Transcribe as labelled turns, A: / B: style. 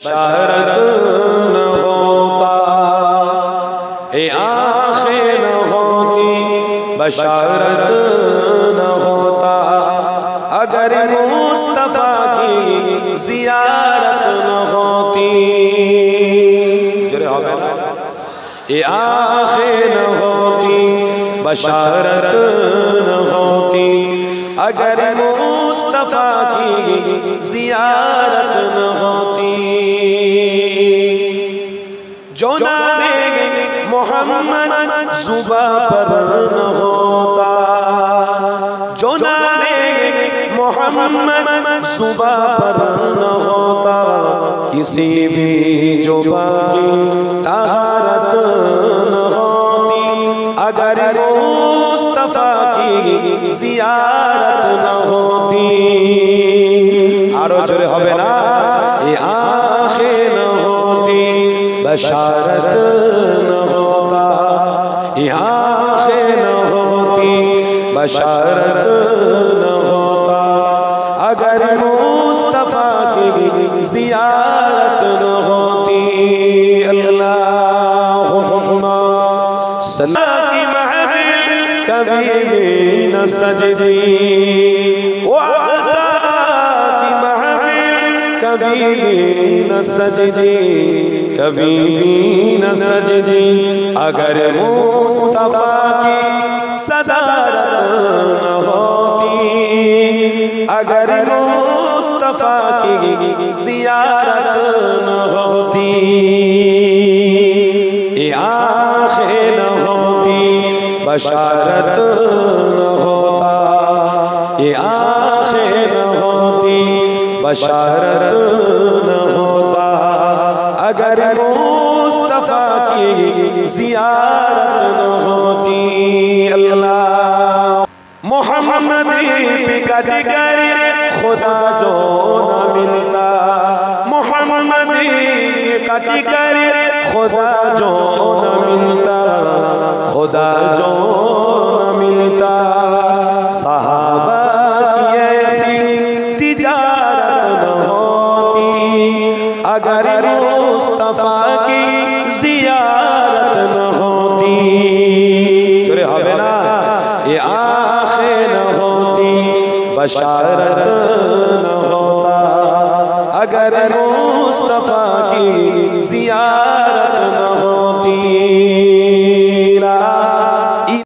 A: बशारत न होता, ए आंखें न होती बशारत न होता, अगर मुस्तफा की जियारत न होती। ए आंखें न होती बशारत न होती, अगर मुस्तफा की जियारत न होती। जो नामे मोहम्मद जुबा पर न होता, जो नामे मोहम्मद जुबा पर न होता, किसी भी जुबा की तहारत न होती, अगर मुस्तफा की जियारत न होती। आरो जोरे होबे ना, ये आंखें न होती बशारत न होता, ये आंखें न होती बशारत न होता, अगर मुस्तफा की जियारत न होती। अल्लाहुम्मा सल्ला की महफिल कभी भी न सजदी, वो आज़ा की महफिल कभी भी न सजदी, कभी भी न सजदी, अगर मुस्तफा की सदारत न होती, अगर मुस्तफा की जियारत न होती। ये आंखें न होती बशारत न होता, ये आंखें न होती बशारत न होता, अगर मुस्तफा की जियारत न होती। अल्लाह मोहम्मद पे कट कर खुदा जो न मिलता, मोहम्मद पे कट कर खुदा जो न मिलता, खुदा जो न मिलता, सहाबा की ऐसी तिजारत न होती, अगर मुस्तफा की जियारत न होती। चले होबे ना, ये आंखें न होती बशारत न होता, अगर मुस्तफा की जियारत न होती।